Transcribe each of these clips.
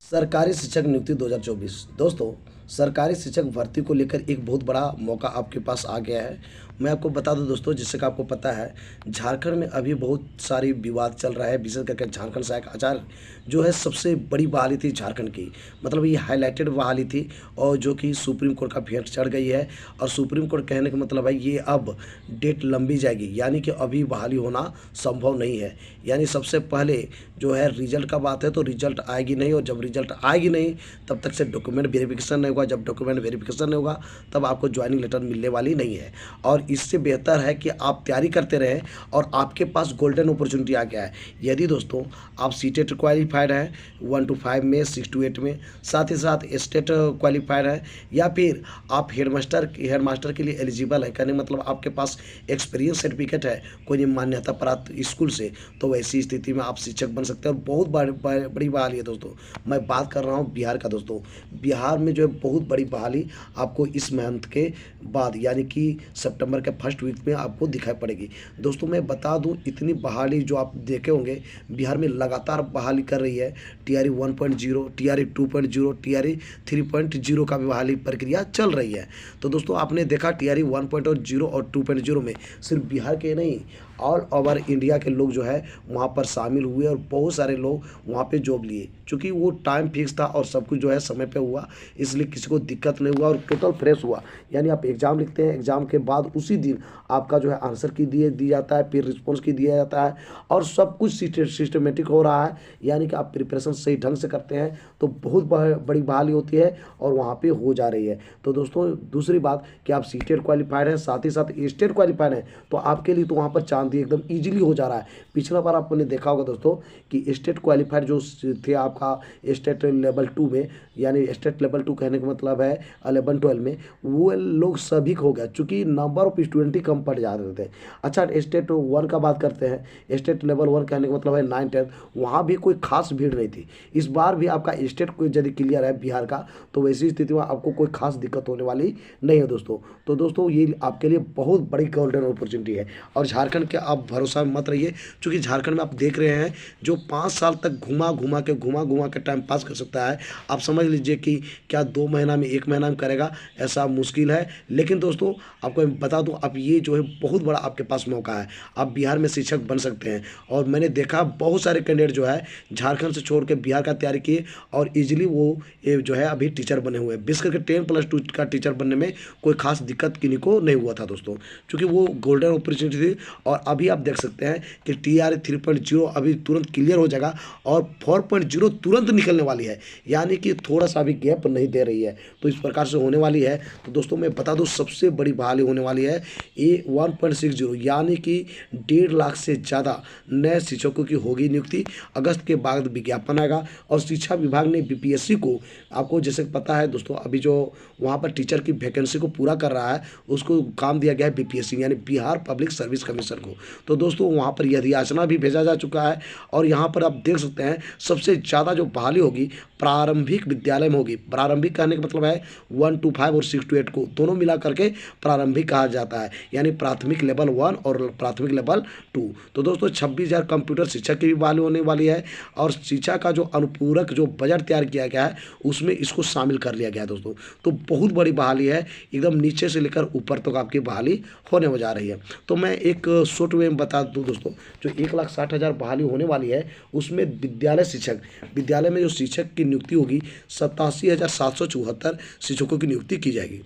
सरकारी शिक्षक नियुक्ति 2024 दोस्तों, सरकारी शिक्षक भर्ती को लेकर एक बहुत बड़ा मौका आपके पास आ गया है। मैं आपको बता दूं दोस्तों, जिससे कि आपको पता है झारखंड में अभी बहुत सारी विवाद चल रहा है। विशेष करके झारखंड सहायक आचार्य जो है सबसे बड़ी बहाली थी झारखंड की, मतलब ये हाईलाइटेड बहाली थी और जो कि सुप्रीम कोर्ट का भेंट चढ़ गई है। और सुप्रीम कोर्ट कहने का मतलब है ये अब डेट लंबी जाएगी, यानी कि अभी बहाली होना संभव नहीं है। यानी सबसे पहले जो है रिजल्ट का बात है तो रिजल्ट आएगी नहीं, और जब रिजल्ट आएगी नहीं तब तक से डॉक्यूमेंट वेरिफिकेशन नहीं होगा। जब डॉक्यूमेंट वेरिफिकेशन नहीं होगा तब आपको ज्वाइनिंग लेटर मिलने वाली नहीं है। और इससे बेहतर है कि आप तैयारी करते रहें, और आपके पास गोल्डन अपॉर्चुनिटी आ गया है। यदि दोस्तों आप सीटेट क्वालिफाइड हैं 1 to 5 में, 6 to 8 में, साथ ही साथ स्टेट क्वालिफाइड है, या फिर आप हेडमास्टर के लिए एलिजिबल है, कहने मतलब आपके पास एक्सपीरियंस सर्टिफिकेट है कोई मान्यता प्राप्त स्कूल से, तो वैसी स्थिति में आप शिक्षक बन सकते हैं। और बहुत बड़ी बहाली है दोस्तों। मैं बात कर रहा हूँ बिहार का दोस्तों। बिहार में जो है बहुत बड़ी बहाली आपको इस मंथ के बाद, यानी कि सितंबर के फर्स्ट वीक में आपको दिखाई पड़ेगी। दोस्तों मैं बता दूं, इतनी बहाली जो आप देखे होंगे बिहार में लगातार बहाली कर रही है। टीआरई 1.0, टीआरई 2.0, टीआरई 3.0 का भी बहाली प्रक्रिया चल रही है। तो दोस्तों आपने देखा टीआरई 1.0 और 2.0 में सिर्फ बिहार के नहीं, ऑल ओवर इंडिया के लोग जो है वहाँ पर शामिल हुए, और बहुत सारे लोग वहाँ पे जॉब लिए। क्योंकि वो टाइम फिक्स था और सब कुछ जो है समय पे हुआ, इसलिए किसी को दिक्कत नहीं हुआ और टोटल फ्रेश हुआ। यानी आप एग्ज़ाम लिखते हैं, एग्ज़ाम के बाद उसी दिन आपका जो है आंसर की दी जाता है, फिर रिस्पॉन्स की दिया जाता है, और सब कुछ सिस्टमेटिक हो रहा है। यानी कि आप प्रिपरेशन सही ढंग से करते हैं तो बहुत बड़ी बहाली होती है और वहाँ पे हो जा रही है। तो दोस्तों दूसरी बात कि आप सीटेट क्वालिफाइड हैं, साथ ही साथ स्टेट क्वालिफाइड हैं, तो आपके लिए तो वहाँ पर चांस एकदम ईजिली हो जा रहा है। पिछला बार आपने देखा होगा दोस्तों कि स्टेट क्वालिफाइड जो थे आपका स्टेट लेवल 2 में, यानी स्टेट लेवल 2 कहने का मतलब है 11-12 में, वो लोग सभी खो गया, चूँकि नंबर ऑफ स्टूडेंट ही कम पड़ जाते थे। अच्छा स्टेट 1 का बात करते हैं। स्टेट लेवल 1 कहने का मतलब है 9-10, वहाँ भी कोई खास भीड़ नहीं थी। इस बार भी आपका स्टेट को यदि क्लियर है बिहार का, तो वैसी स्थिति में आपको कोई खास दिक्कत होने वाली नहीं है दोस्तों। तो दोस्तों ये आपके लिए बहुत बड़ी गोल्डन अपॉर्चुनिटी है, और झारखंड के आप भरोसा में मत रहिए, क्योंकि झारखंड में आप देख रहे हैं जो 5 साल तक घुमा घुमा के टाइम पास कर सकता है, आप समझ लीजिए कि क्या 2 महीना में 1 महीना में करेगा, ऐसा मुश्किल है। लेकिन दोस्तों आपको मैं बता दूं, अब ये जो है बहुत बड़ा आपके पास मौका है, आप बिहार में शिक्षक बन सकते हैं। और मैंने देखा बहुत सारे कैंडिडेट जो है झारखंड से छोड़ के बिहार का तैयारी किए, और ईजिली वो ये जो है अभी टीचर बने हुए हैं। विशेष करके 10+2 का टीचर बनने में कोई खास दिक्कत किन्हीं को नहीं हुआ था दोस्तों, क्योंकि वो गोल्डन अपॉर्चुनिटी थी। और अभी आप देख सकते हैं कि टीआरई 3.0 अभी तुरंत क्लियर हो जाएगा, और 4.0 तुरंत निकलने वाली है, यानी कि थोड़ा सा भी गैप नहीं दे रही है। तो इस प्रकार से होने वाली है। तो दोस्तों मैं बता दूं सबसे बड़ी बहाली होने वाली है ये 1.60, यानी कि 1.5 लाख से ज़्यादा नए शिक्षकों की होगी नियुक्ति। अगस्त के बाद विज्ञापन आएगा, और शिक्षा विभाग ने बीपीएससी को, आपको जैसे पता है दोस्तों, अभी जो वहाँ पर टीचर की वैकेंसी को पूरा कर रहा है उसको काम दिया गया है बीपीएससी यानी बिहार पब्लिक सर्विस कमीशन को। तो दोस्तों वहाँ पर यह याचना भी भेजा जा चुका है, और यहाँ पर आप देख सकते हैं सबसे ज़्यादा जो बहाली होगी प्रारंभिक विद्यालय में होगी। प्रारंभिक कहने का मतलब है 1 to 5 और 6 to 8 को दोनों मिला करके प्रारंभिक कहा जाता है, यानी प्राथमिक लेवल 1 और प्राथमिक लेवल 2। तो दोस्तों 26,000 कंप्यूटर शिक्षक की भी बहाली होने वाली है, और शिक्षा का जो अनुपूरक जो बजट तैयार किया गया है उसमें इसको शामिल कर लिया गया है दोस्तों। तो बहुत बड़ी बहाली है, एकदम नीचे से लेकर ऊपर तक आपकी बहाली होने जा रही है। तो मैं एक शॉर्ट वे में बता दूं दोस्तों, जो 1,60,000 बहाली होने वाली है उसमें विद्यालय में जो शिक्षक की नियुक्ति होगी 87,774 शिक्षकों की नियुक्ति की जाएगी।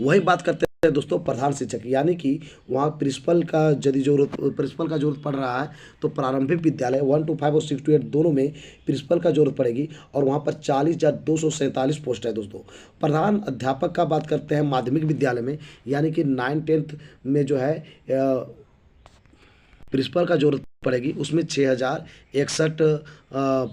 वही बात करते हैं दोस्तों प्रधान शिक्षक, यानी कि वहाँ प्रिंसिपल का यदि जरूरत पड़ रहा है, तो प्रारंभिक विद्यालय 1 to 5 और 6 to 8 दोनों में प्रिंसिपल का जरूरत पड़ेगी, और वहाँ पर 40,247 पोस्ट है दोस्तों। प्रधान अध्यापक का बात करते हैं माध्यमिक विद्यालय में, यानी कि 9-10 में जो है प्रिंसिपल का जरूरत पड़ेगी, उसमें 6,061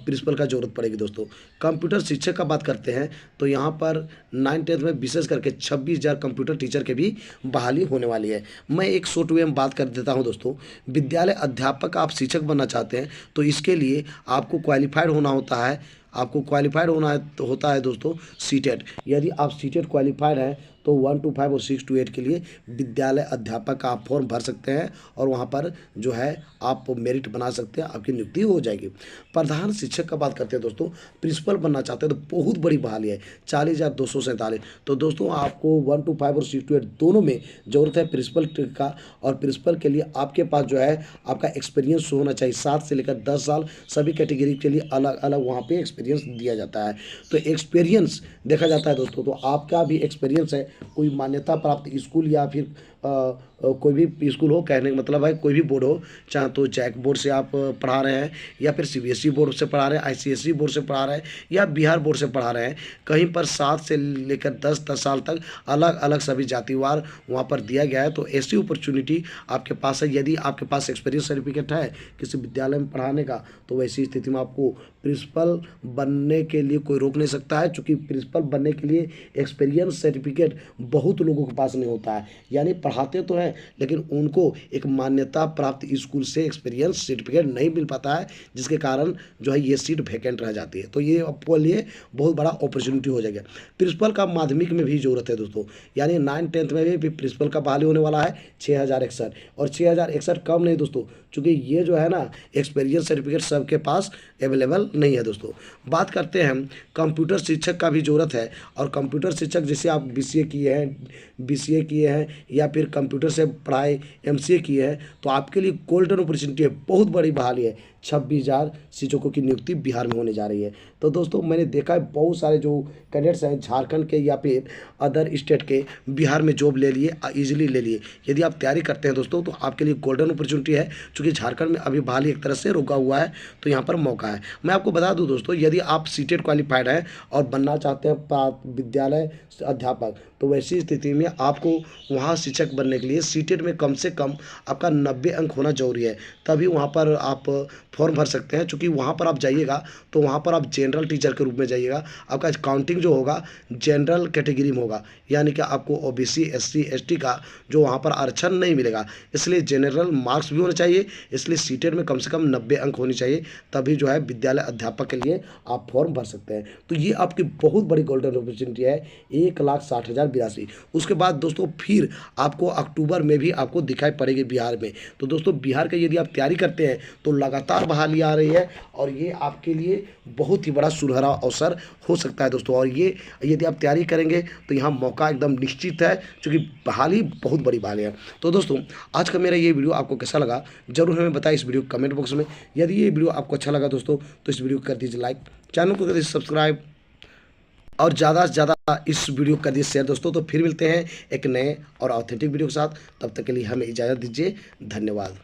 प्रिंसिपल का जरूरत पड़ेगी दोस्तों। कंप्यूटर शिक्षक का बात करते हैं तो यहाँ पर 9-10 में विशेष करके 26,000 कंप्यूटर टीचर के भी बहाली होने वाली है। मैं एक शॉर्ट वे में बात कर देता हूँ दोस्तों। विद्यालय अध्यापक आप शिक्षक बनना चाहते हैं तो इसके लिए आपको क्वालिफाइड होना होता है, होता है दोस्तों सीटेट। यदि आप सीटेट क्वालिफाइड हैं तो 1 to 5 और 6 to 8 के लिए विद्यालय अध्यापक का आप फॉर्म भर सकते हैं और वहाँ पर जो है आप मेरिट बना सकते हैं, आपकी नियुक्ति हो जाएगी। प्रधान शिक्षक का बात करते हैं दोस्तों, प्रिंसिपल बनना चाहते हैं तो बहुत बड़ी बहाली है, 40,247। तो दोस्तों आपको 1 to 5 और 6 to 8 दोनों में ज़रूरत है प्रिंसिपल का, और प्रिंसिपल के लिए आपके पास जो है आपका एक्सपीरियंस होना चाहिए 7 से लेकर 10 साल, सभी कैटेगरी के लिए अलग अलग वहाँ पे एक्सपीरियंस दिया जाता है। तो एक्सपीरियंस देखा जाता है दोस्तों, तो आपका भी एक्सपीरियंस है, कोई मान्यता प्राप्त स्कूल या फिर कोई भी स्कूल हो, कहने का मतलब है कोई भी बोर्ड हो, चाहे तो जैक बोर्ड से आप पढ़ा रहे हैं या फिर सीबीएसई बोर्ड से पढ़ा रहे हैं, आईसीएसई बोर्ड से पढ़ा रहे हैं या बिहार बोर्ड से पढ़ा रहे हैं, कहीं पर 7 से लेकर 10 साल तक अलग अलग सभी जातिवार वहाँ पर दिया गया है। तो ऐसी अपॉर्चुनिटी आपके पास है, यदि आपके पास एक्सपीरियंस सर्टिफिकेट है किसी विद्यालय में पढ़ाने का, तो वैसी स्थिति में आपको प्रिंसिपल बनने के लिए कोई रोक नहीं सकता है, क्योंकि प्रिंसिपल बनने के लिए एक्सपीरियंस सर्टिफिकेट बहुत लोगों के पास नहीं होता है, यानी पढ़ाते तो हैं लेकिन उनको एक मान्यता प्राप्त स्कूल से एक्सपीरियंस सर्टिफिकेट नहीं मिल पाता है, जिसके कारण जो है ये सीट वैकेंट रह जाती है। तो ये आपके लिए बहुत बड़ा अपॉर्चुनिटी हो जाएगा। प्रिंसिपल का माध्यमिक में भी जरूरत है दोस्तों, यानी 9th-10th में भी प्रिंसिपल का बहाली होने वाला है 6061, और 6061 कम नहीं दोस्तों, क्योंकि ये जो है ना एक्सपीरियंस सर्टिफिकेट सबके पास अवेलेबल नहीं है दोस्तों। बात करते हैं हम कंप्यूटर शिक्षक का भी ज़रूरत है, और कंप्यूटर शिक्षक जैसे आप बीसीए किए हैं या फिर कंप्यूटर से पढ़ाई एमसीए किए हैं, तो आपके लिए गोल्डन अपॉर्चुनिटी है, बहुत बड़ी बहाली है। 26,000 शिक्षकों की नियुक्ति बिहार में होने जा रही है। तो दोस्तों मैंने देखा है बहुत सारे जो कैंडिडेट्स हैं झारखंड के या फिर अदर स्टेट के, बिहार में जॉब ले लिए, ईजिली ले लिए। यदि आप तैयारी करते हैं दोस्तों तो आपके लिए गोल्डन अपॉर्चुनिटी है, क्योंकि झारखंड में अभी बहाली एक तरह से रुका हुआ है, तो यहाँ पर मौका है। मैं आपको बता दूँ दोस्तों, यदि आप सीटेट क्वालिफाइड हैं और बनना चाहते हैं विद्यालय अध्यापक, तो वैसी स्थिति में आपको वहाँ शिक्षक बनने के लिए सीटेट में कम से कम आपका 90 अंक होना जरूरी है, तभी वहाँ पर आप फॉर्म भर सकते हैं। क्योंकि वहाँ पर आप जाइएगा तो वहाँ पर आप जनरल टीचर के रूप में जाइएगा, आपका काउंटिंग जो होगा जनरल कैटेगरी में होगा, यानी कि आपको ओबीसी एससी एसटी का जो वहाँ पर आरक्षण नहीं मिलेगा, इसलिए जनरल मार्क्स भी होने चाहिए, इसलिए सीटेट में कम से कम 90 अंक होनी चाहिए, तभी जो है विद्यालय अध्यापक के लिए आप फॉर्म भर सकते हैं। तो ये आपकी बहुत बड़ी गोल्डन अपॉर्चुनिटी है, 1,60,082। उसके बाद दोस्तों फिर आपको अक्टूबर में भी आपको दिखाई पड़ेगी बिहार में। तो दोस्तों बिहार का यदि आप तैयारी करते हैं तो लगातार बहाली आ रही है, और ये आपके लिए बहुत ही बड़ा सुनहरा अवसर हो सकता है दोस्तों। और ये यदि आप तैयारी करेंगे तो यहाँ मौका एकदम निश्चित है, क्योंकि बहाली बहुत बड़ी बहाली है। तो दोस्तों आज का मेरा ये वीडियो आपको कैसा लगा जरूर हमें बताएं इस वीडियो कमेंट बॉक्स में। यदि ये वीडियो आपको अच्छा लगा दोस्तों तो इस वीडियो को कर दीजिए लाइक, चैनल को कर दीजिए सब्सक्राइब, और ज़्यादा से ज़्यादा इस वीडियो को कर दीजिए शेयर दोस्तों। तो फिर मिलते हैं एक नए और ऑथेंटिक वीडियो के साथ, तब तक के लिए हमें इजाज़त दीजिए, धन्यवाद।